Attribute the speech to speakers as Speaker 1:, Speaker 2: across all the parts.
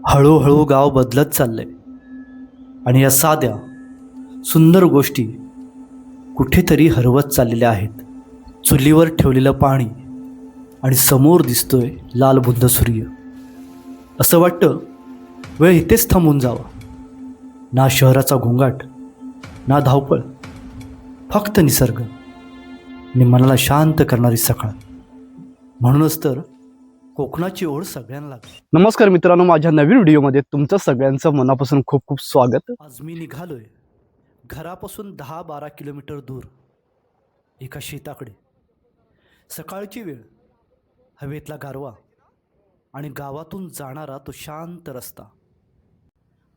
Speaker 1: हळूहळू गाव बदलत चाललंय आणि या साध्या सुंदर गोष्टी कुठेतरी हरवत चाललेल्या आहेत. चुलीवर ठेवलेलं पाणी आणि समोर दिसतोय लालबुंद सूर्य. असं वाटतं वेळ इथेच थांबून जावा. ना शहराचा घोंगाट, ना धावपळ, फक्त निसर्ग आणि मनाला शांत करणारी सकाळ. म्हणूनच तर कोकणाची ओढ सगळ्यांना लागते.
Speaker 2: नमस्कार मित्रांनो, माझ्या नवीन व्हिडिओमध्ये तुमचं सगळ्यांचं मनापासून खूप खूप स्वागत.
Speaker 1: आज मी निघालोय घरापासून 10-12 किलोमीटर दूर एका शेताकडे. सकाळची वेळ, हवेतला गारवा आणि गावातून जाणारा तो शांत रस्ता.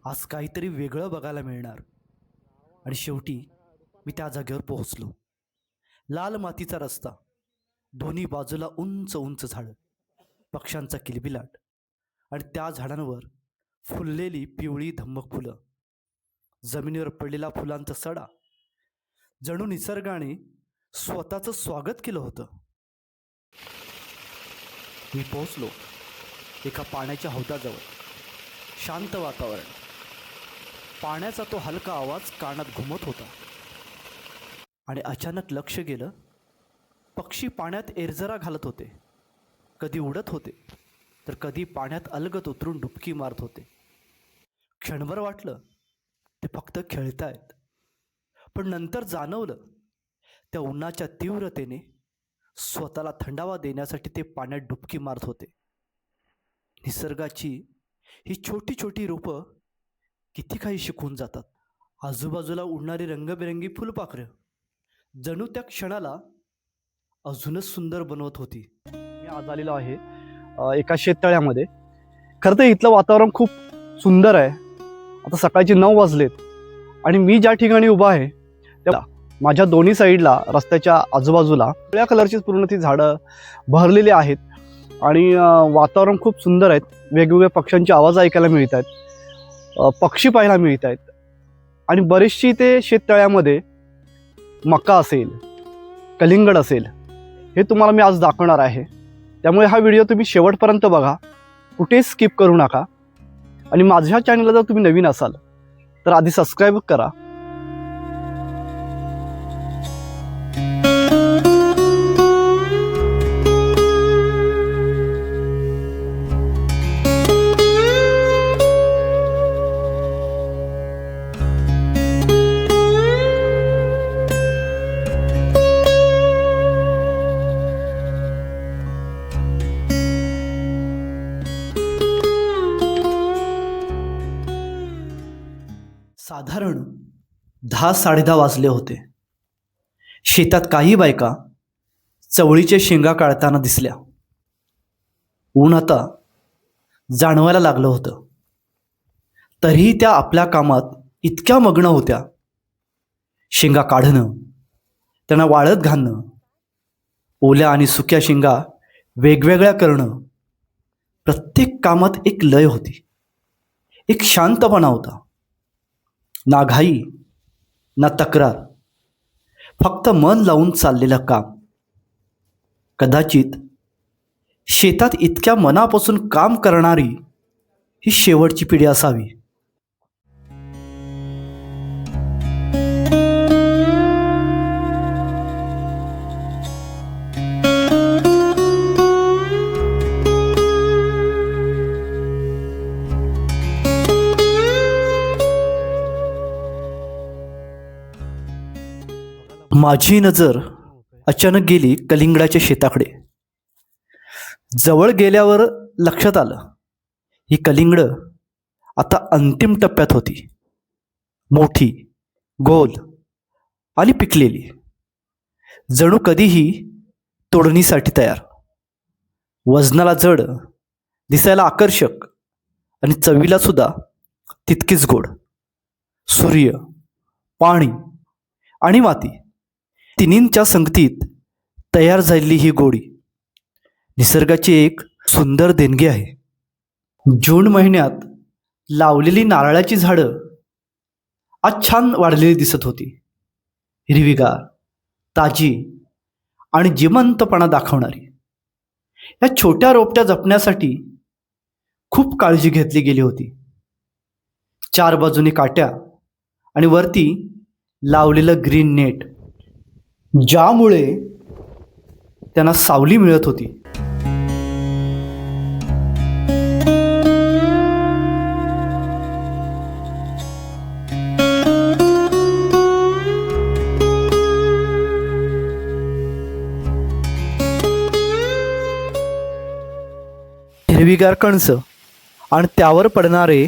Speaker 1: आज काहीतरी वेगळं बघायला मिळणार. आणि शेवटी मी त्या जागेवर पोहोचलो. लाल मातीचा रस्ता, दोन्ही बाजूला उंच उंच झाडं, पक्ष्यांचा किलबिलाट आणि त्या झाडांवर फुललेली पिवळी धम्मक फुलं. जमिनीवर पडलेला फुलांचा सडा, जणू निसर्गाने स्वतःचं स्वागत केलं होतं. मी पोहोचलो एका पाण्याच्या हौदाजवळ. शांत वातावरण, पाण्याचा तो हलका आवाज कानात घुमत होता. आणि अचानक लक्ष गेलं, पक्षी पाण्यात एरझरा घालत होते. कधी उडत होते तर कधी पाण्यात अलगद उतरून डुबकी मारत होते. क्षणभर वाटलं ते फक्त खेळतायत, पण नंतर जाणवलं त्या उन्हाच्या तीव्रतेने स्वतःला थंडावा देण्यासाठी ते पाण्यात डुबकी मारत होते. निसर्गाची ही छोटी छोटी रूपं किती काही शिकवून जातात. आजूबाजूला उडणारी रंगबिरंगी फुलपाखरं जणू त्या क्षणाला अजूनच सुंदर बनवत होती.
Speaker 2: मी आज आलेलो आहे एका शेततळ्यामध्ये. खरं तर इथलं वातावरण खूप सुंदर आहे. आता सकाळचे 9 वाजलेत आणि मी ज्या ठिकाणी उभा आहे त्या माझ्या दोन्ही साईडला रस्त्याच्या आजूबाजूला पिवळ्या कलरची पूर्ण ती झाडं बहरलेली आहेत आणि वातावरण खूप सुंदर आहेत. वेगवेगळ्या पक्ष्यांचे आवाज ऐकायला मिळत आहेत, पक्षी पाहायला मिळत आहेत आणि बरेचशी ते शेततळ्यामध्ये मका असेल, कलिंगड असेल, हे तुम्हाला मी आज दाखवणार आहे. त्यामुळे हा व्हिडिओ तुम्ही शेवटपर्यंत बघा, कुठेच स्किप करू नका. आणि माझ्या चॅनलला जर तुम्ही नवीन असाल तर आधी सबस्क्राईब करा.
Speaker 1: साधारण 10-10:30 वाजले होते. शेतात काही बायका चवळीच्या शेंगा काढताना दिसल्या. ऊन आता जाणवायला लागलं होतं, तरीही त्या आपल्या कामात इतक्या मग्न होत्या. शेंगा काढणं, त्यांना वाळत घालणं, ओल्या आणि सुक्या शेंगा वेगवेगळ्या करणं, प्रत्येक कामात एक लय होती, एक शांतपणा होता. ना घाई, ना तक्रार, फक्त मन लावून चाललेलं काम. कदाचित शेतात इतक्या मनापासून काम करणारी ही शेवटची पिढी असावी. माझी नजर अचानक गेली कलिंगडाच्या शेताकडे. जवळ गेल्यावर लक्षात आलं, ही कलिंगडं आता अंतिम टप्प्यात होती. मोठी, गोल आणि पिकलेली, जणू कधीही तोडणीसाठी तयार. वजनाला जड, दिसायला आकर्षक आणि चवीला सुद्धा तितकीच गोड. सूर्य, पाणी आणि माती, तिन्हींच्या संगतीत तयार झालेली ही गोडी निसर्गाची एक सुंदर देणगी आहे. जून महिन्यात लावलेली नारळाची झाडं आज छान वाढलेली दिसत होती. हिरवीगार, ताजी आणि जिवंतपणा दाखवणारी. या छोट्या रोपट्या जपण्यासाठी खूप काळजी घेतली गेली होती. 4 बाजूनी काट्या आणि वरती लावलेलं ग्रीन नेट, ज्यामुळे त्यांना सावली मिळत होती. हिरवीगार कणस आणि त्यावर पडणारे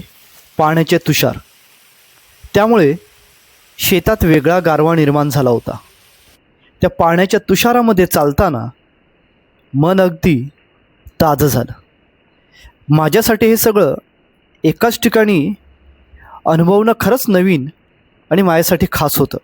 Speaker 1: पाण्याचे तुषार, त्यामुळे शेतात वेगळा गारवा निर्माण झाला होता. त्या पाण्याच्या तुषारामध्ये चालताना मन अगदी ताजं झालं. माझ्यासाठी हे सगळं एकाच ठिकाणी अनुभवणं खरंच नवीन आणि माझ्यासाठी खास होतं.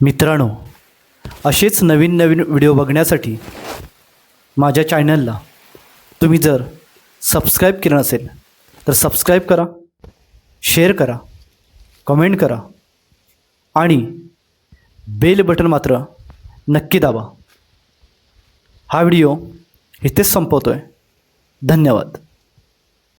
Speaker 1: मित्रांनो, असेच नवीन नवीन व्हिडिओ बघण्यासाठी माझ्या चॅनलला तुम्ही जर सबस्क्राईब केलं नसेल तर सबस्क्राईब करा, शेअर करा, कमेंट करा आणि बेल बटन मात्र नक्की दाबा. हा व्हिडिओ इथेच संपवतो आहे. धन्यवाद.